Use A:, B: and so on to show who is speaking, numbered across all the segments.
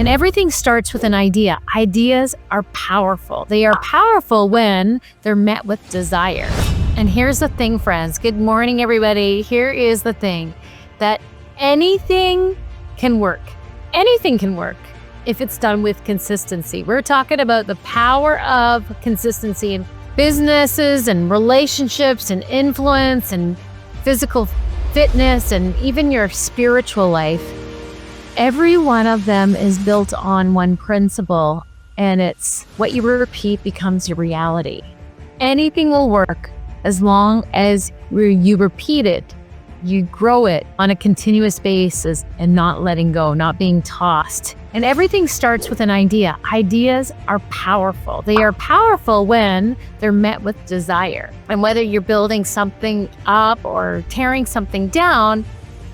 A: And everything starts with an idea. Ideas are powerful. They are powerful when they're met with desire. And here's the thing, friends. Good morning, everybody. Here is the thing, that anything can work. Anything can work if it's done with consistency. We're talking about the power of consistency in businesses and relationships and influence and physical fitness and even your spiritual life. Every one of them is built on one principle, and it's what you repeat becomes your reality. Anything will work as long as you repeat it, you grow it on a continuous basis and not letting go, not being tossed. And everything starts with an idea. Ideas are powerful. They are powerful when they're met with desire. And whether you're building something up or tearing something down,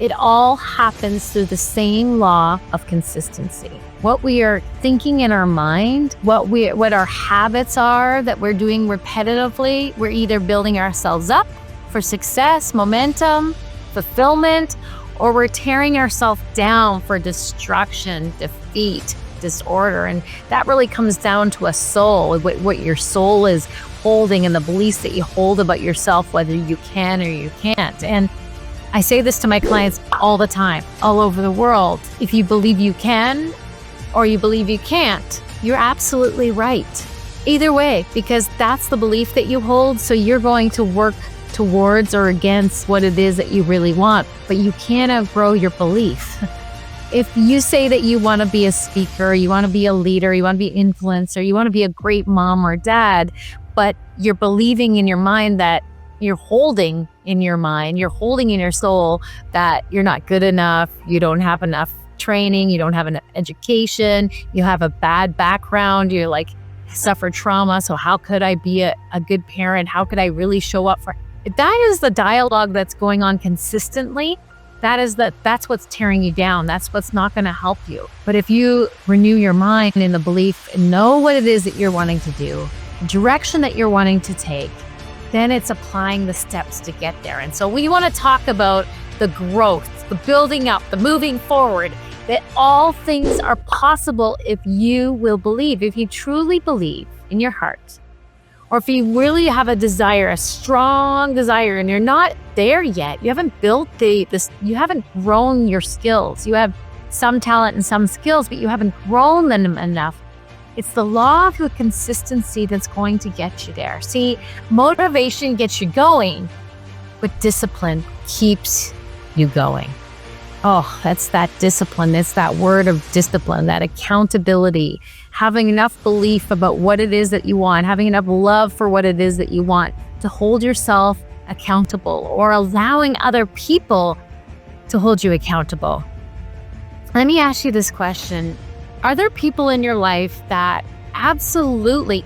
A: it all happens through the same law of consistency. What we are thinking in our mind, what our habits are that we're doing repetitively, we're either building ourselves up for success, momentum, fulfillment, or we're tearing ourselves down for destruction, defeat, disorder. And that really comes down to a soul, what your soul is holding and the beliefs that you hold about yourself, whether you can or you can't. And I say this to my clients all the time, all over the world. If you believe you can or you believe you can't, you're absolutely right. Either way, because that's the belief that you hold, so you're going to work towards or against what it is that you really want, but you can't outgrow your belief. If you say that you want to be a speaker, you want to be a leader, you want to be an influencer, you want to be a great mom or dad, but you're believing in your mind that you're holding in your mind, you're holding in your soul that you're not good enough, you don't have enough training, you don't have enough education, you have a bad background, you're like suffered trauma, so how could I be a good parent? How could I really show up for? If that is the dialogue that's going on consistently, that's what's tearing you down. That's what's not going to help you. But if you renew your mind in the belief and know what it is that you're wanting to do, the direction that you're wanting to take, then it's applying the steps to get there. And so we want to talk about the growth, the building up, the moving forward, that all things are possible if you will believe, if you truly believe in your heart. Or if you really have a desire, a strong desire, and you're not there yet, you haven't built you haven't grown your skills. You have some talent and some skills, but you haven't grown them enough. It's the law of the consistency that's going to get you there. See, motivation gets you going, but discipline keeps you going. Oh, that's that discipline. It's that word of discipline, that accountability, having enough belief about what it is that you want, having enough love for what it is that you want to hold yourself accountable, or allowing other people to hold you accountable. Let me ask you this question. Are there people in your life that absolutely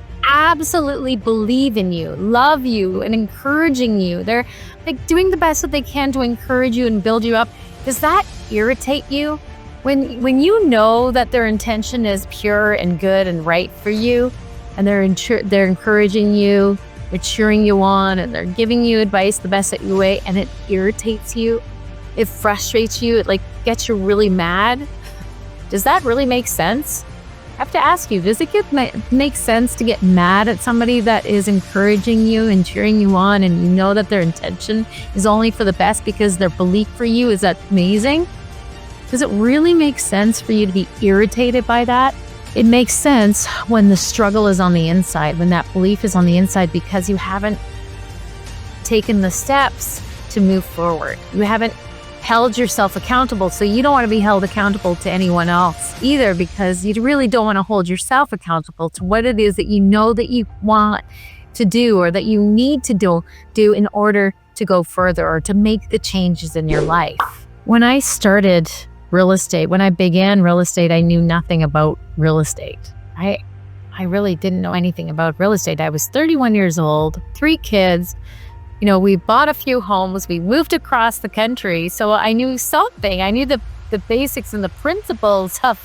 A: believe in you, love you, and encouraging you? They're like doing the best that they can to encourage you and build you up. Does that irritate you? When you know that their intention is pure and good and right for you, and they're encouraging you, they're cheering you on, and they're giving you advice the best that you way, and it irritates you, it frustrates you, it like gets you really mad. Does that really make sense? I have to ask you, does it make sense to get mad at somebody that is encouraging you and cheering you on, and you know that their intention is only for the best because their belief for you is that amazing? Does it really make sense for you to be irritated by that? It makes sense when the struggle is on the inside, when that belief is on the inside, because you haven't taken the steps to move forward. You haven't held yourself accountable. So you don't want to be held accountable to anyone else either, because you really don't want to hold yourself accountable to what it is that you know that you want to do, or that you need to do in order to go further or to make the changes in your life. When I started real estate, when I began real estate, I knew nothing about real estate. I really didn't know anything about real estate. I was 31 years old, 3 kids. You know, we bought a few homes, we moved across the country. So I knew something. I knew the basics and the principles of,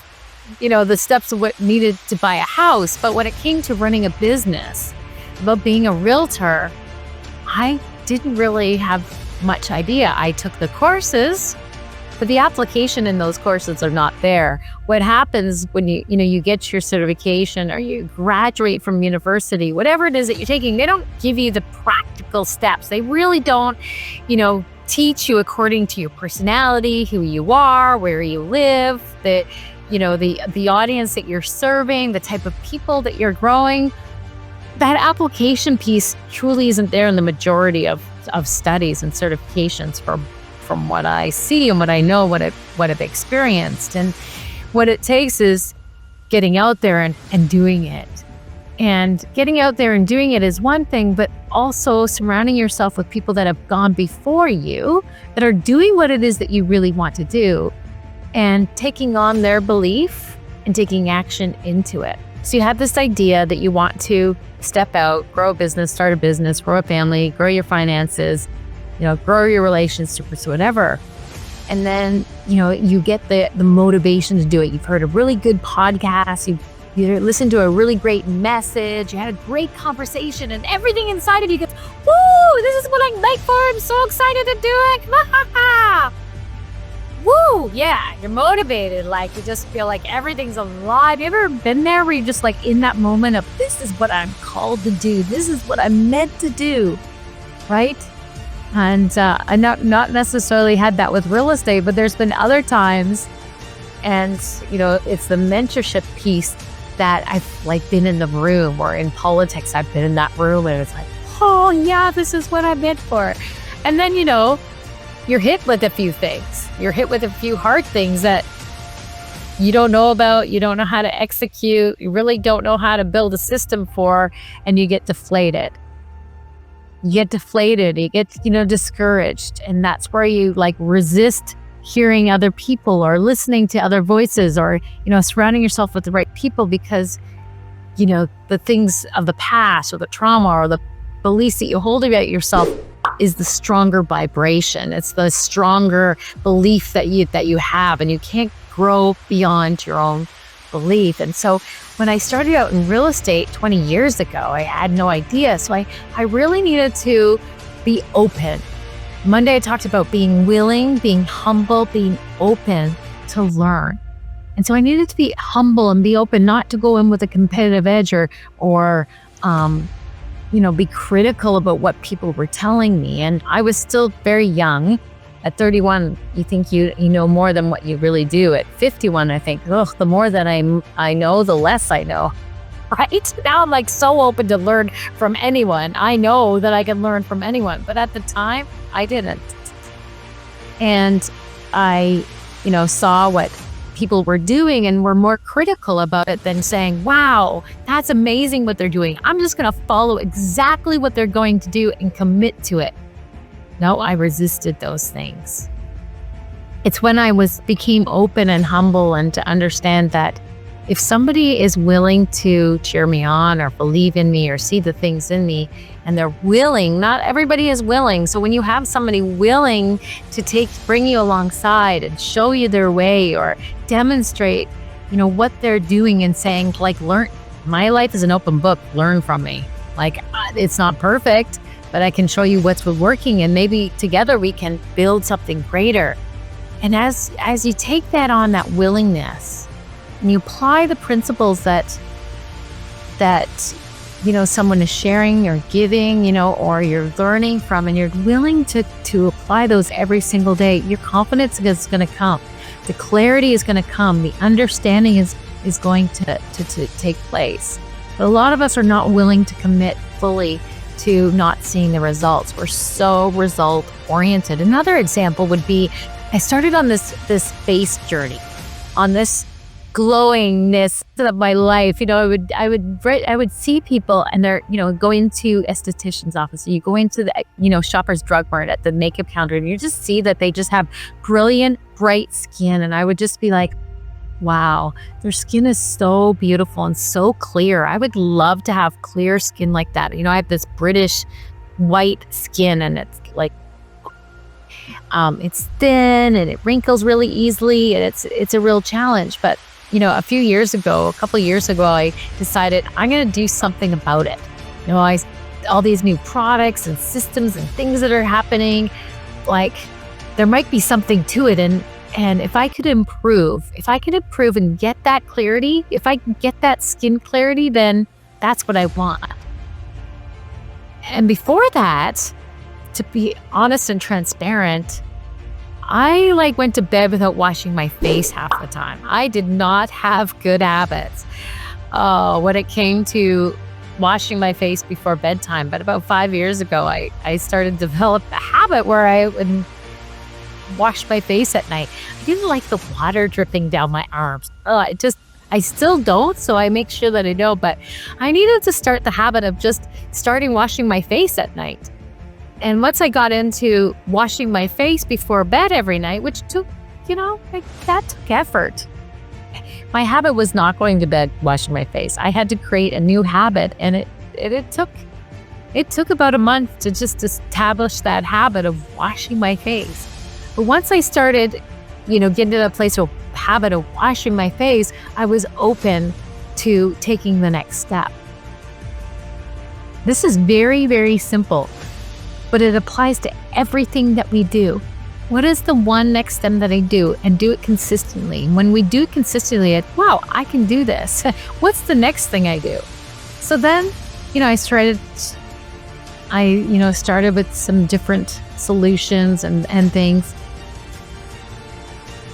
A: you know, the steps of what needed to buy a house. But when it came to running a business, about being a realtor, I didn't really have much idea. I took the courses, but the application in those courses are not there. What happens when you get your certification or you graduate from university, whatever it is that you're taking, they don't give you the practical steps. They really don't, teach you according to your personality, who you are, where you live, the audience that you're serving, the type of people that you're growing. That application piece truly isn't there in the majority of studies and certifications from what I see and what I know, what I've experienced. And what it takes is getting out there and doing it. And getting out there and doing it is one thing, but also surrounding yourself with people that have gone before you, that are doing what it is that you really want to do, and taking on their belief and taking action into it. So you have this idea that you want to step out, grow a business, start a business, grow a family, grow your finances, grow your relationships, whatever. And then, you get the motivation to do it. You've heard a really good podcast, you listened to a really great message, you had a great conversation, and everything inside of you goes, woo, this is what I'm made for. I'm so excited to do it. Woo, yeah, you're motivated. Like, you just feel like everything's alive. You ever been there where you're just like in that moment of, this is what I'm called to do. This is what I'm meant to do, right? And I not necessarily had that with real estate, but there's been other times, and it's the mentorship piece that I've been in the room, or in politics, I've been in that room, and it's like, oh yeah, this is what I'm meant for. And then you're hit with a few things. You're hit with a few hard things that you don't know about, you don't know how to execute, you really don't know how to build a system for, and you get deflated. You get discouraged. And that's where you resist hearing other people or listening to other voices, or, surrounding yourself with the right people, because, the things of the past or the trauma or the beliefs that you hold about yourself is the stronger vibration. It's the stronger belief that you have, and you can't grow beyond your own belief. And so when I started out in real estate 20 years ago, I had no idea. So I really needed to be open. Monday, I talked about being willing, being humble, being open to learn. And so I needed to be humble and be open, not to go in with a competitive edge or be critical about what people were telling me. And I was still very young. At 31, you think you know more than what you really do. At 51, I think, the more that I know, the less I know, right? Now I'm so open to learn from anyone. I know that I can learn from anyone, but at the time, I didn't. And I, saw what people were doing and were more critical about it than saying, wow, that's amazing what they're doing. I'm just going to follow exactly what they're going to do and commit to it. No, I resisted those things. It's when I became open and humble, and to understand that if somebody is willing to cheer me on or believe in me or see the things in me, and they're willing, not everybody is willing. So when you have somebody willing to bring you alongside and show you their way, or demonstrate, what they're doing, and saying, learn, my life is an open book, learn from me. It's not perfect, but I can show you what's working, and maybe together we can build something greater. And as you take that on, that willingness, and you apply the principles that someone is sharing or giving, or you're learning from, and you're willing to apply those every single day, your confidence is going to come. The clarity is going to come. The understanding is going to take place. But a lot of us are not willing to commit fully to not seeing the results. We're so result oriented. Another example would be, I started on this space journey, on this glowingness of my life. I would see people, and they're, go into esthetician's office, or you go into the, Shoppers Drug Mart at the makeup counter, and you just see that they just have brilliant, bright skin. And I would just be like, wow, their skin is so beautiful and so clear. I would love to have clear skin like that. I have this British white skin, and it's it's thin, and it wrinkles really easily, and it's a real challenge. But a couple years ago, I decided I'm going to do something about it. All these new products and systems and things that are happening, there might be something to it. And And if I could improve and get that clarity, if I can get that skin clarity, then that's what I want. And before that, to be honest and transparent, I went to bed without washing my face half the time. I did not have good habits when it came to washing my face before bedtime. But about 5 years ago, I started to develop a habit where I would wash my face at night. I didn't like the water dripping down my arms. I still don't, so I make sure that I don't. But I needed to start the habit of just starting washing my face at night. And once I got into washing my face before bed every night, which took, that took effort. My habit was not going to bed washing my face. I had to create a new habit, and it took about a month to just establish that habit of washing my face. But once I started, getting to a place of habit of washing my face, I was open to taking the next step. This is very, very simple, but it applies to everything that we do. What is the one next step that I do, and do it consistently? When we do it consistently, wow, I can do this. What's the next thing I do? So then, I started with some different solutions and things.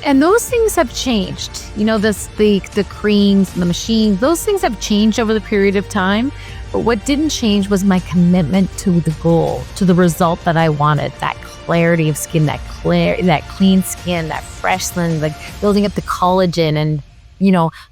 A: And those things have changed. The creams, the machines, those things have changed over the period of time. But what didn't change was my commitment to the goal, to the result that I wanted, that clarity of skin, that clean skin, that fresh skin, building up the collagen and,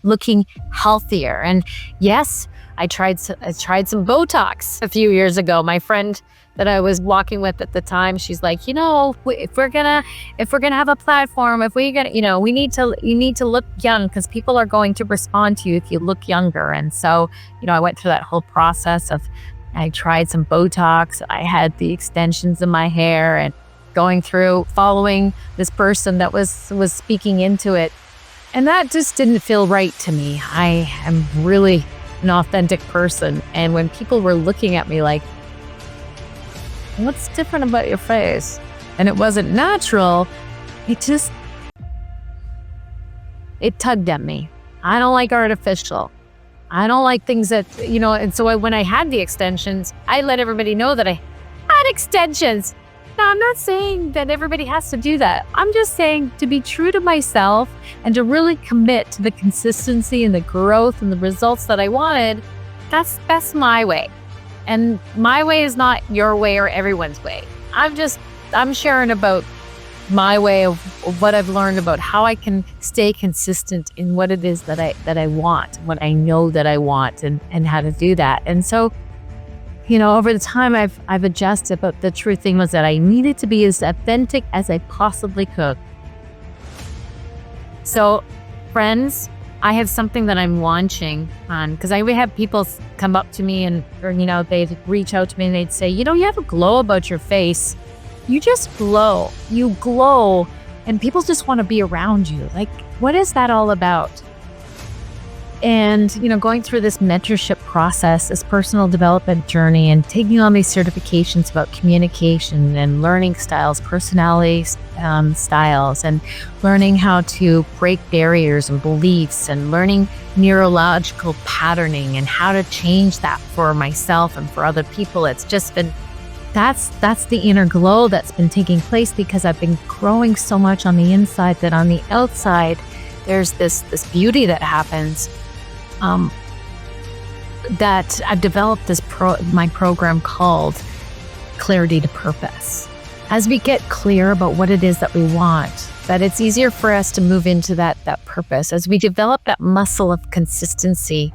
A: looking healthier. And yes, I tried some Botox a few years ago. My friend that I was walking with at the time, she's like, if we're gonna have a platform, you need to look young, because people are going to respond to you if you look younger. And so, I went through that whole process of, I tried some Botox, I had the extensions in my hair, and going through following this person that was speaking into it. And that just didn't feel right to me. I am really an authentic person. And when people were looking at me like, what's different about your face? And it wasn't natural. It tugged at me. I don't like artificial. I don't like things that, and so when I had the extensions, I let everybody know that I had extensions. Now, I'm not saying that everybody has to do that. I'm just saying to be true to myself and to really commit to the consistency and the growth and the results that I wanted. That's my way. And my way is not your way or everyone's way. I'm sharing about my way of what I've learned about how I can stay consistent in what it is that I want, what I know that I want, and how to do that. And so, over the time I've adjusted, but the true thing was that I needed to be as authentic as I possibly could. So, friends, I have something that I'm launching on, because I would have people come up to me or they'd reach out to me and they'd say, you have a glow about your face. You just glow. You glow, and people just want to be around you. Like, what is that all about? And, going through this mentorship process, this personal development journey, and taking on these certifications about communication and learning styles, personality styles, and learning how to break barriers and beliefs, and learning neurological patterning and how to change that for myself and for other people. It's just been, that's the inner glow that's been taking place, because I've been growing so much on the inside that on the outside, there's this beauty that happens. That I've developed my program called Clarity to Purpose. As we get clear about what it is that we want, that it's easier for us to move into that purpose. As we develop that muscle of consistency,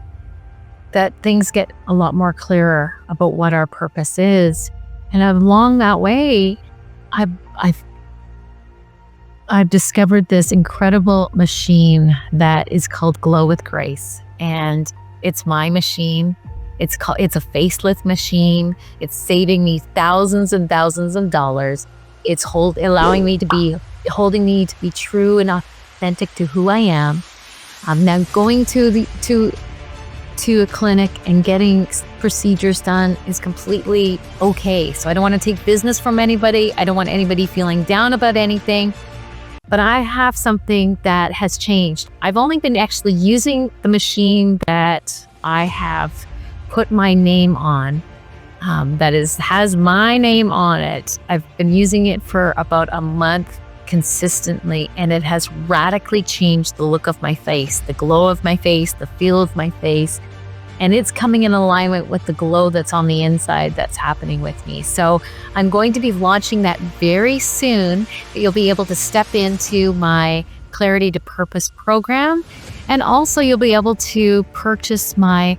A: that things get a lot more clearer about what our purpose is. And along that way, I've discovered this incredible machine that is called Glow with Grace. And it's my machine. It's a facelift machine. It's saving me thousands and thousands of dollars. It's holding me to be true and authentic to who I am. I'm now going to a clinic and getting procedures done is completely okay. So I don't want to take business from anybody. I don't want anybody feeling down about anything. but I have something that has changed. I've only been actually using the machine that I have put my name on. Has my name on it. I've been using it for about a month consistently, and it has radically changed the look of my face, the glow of my face, the feel of my face, and it's coming in alignment with the glow that's on the inside that's happening with me. So I'm going to be launching that very soon. You'll be able to step into my Clarity to Purpose program, and also you'll be able to purchase my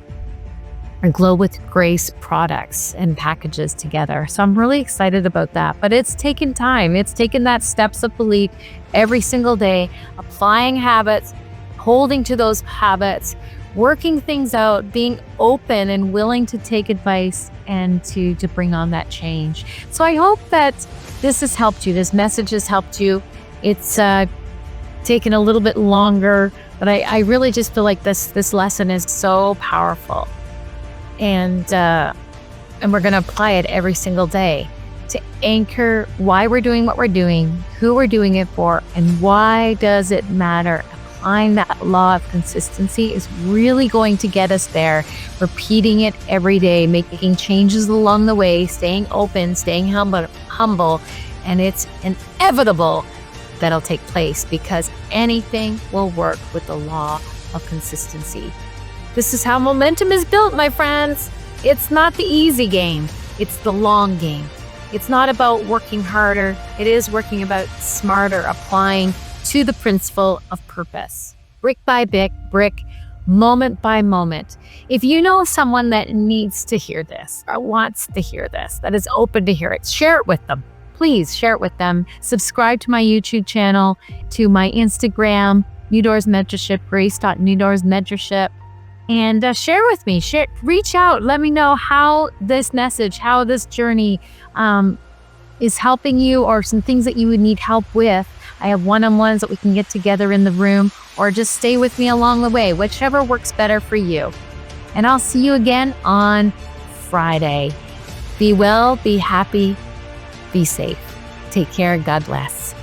A: Glow with Grace products and packages together. So I'm really excited about that, but it's taken time. It's taken that steps of belief every single day, applying habits, holding to those habits, working things out, being open and willing to take advice and to bring on that change. So I hope that this has helped you. This message has helped you. It's taken a little bit longer, but I really just feel like this lesson is so powerful. And we're going to apply it every single day to anchor why we're doing what we're doing, who we're doing it for, and why does it matter. Applying that law of consistency is really going to get us there. Repeating it every day, making changes along the way, staying open, staying humble, and it's inevitable that it'll take place, because anything will work with the law of consistency. This is how momentum is built, my friends. It's not the easy game. It's the long game. It's not about working harder. It is working about smarter, applying to the principle of purpose. Brick by brick, moment by moment. If you know someone that needs to hear this or wants to hear this, that is open to hear it, share it with them. Please share it with them. Subscribe to my YouTube channel, to my Instagram, New Doors Mentorship, grace.newdoorsmentorship. And share with me, reach out, let me know how this message, how this journey is helping you, or some things that you would need help with. I have one-on-ones that we can get together in the room, or just stay with me along the way, whichever works better for you. And I'll see you again on Friday. Be well, be happy, be safe. Take care. God bless.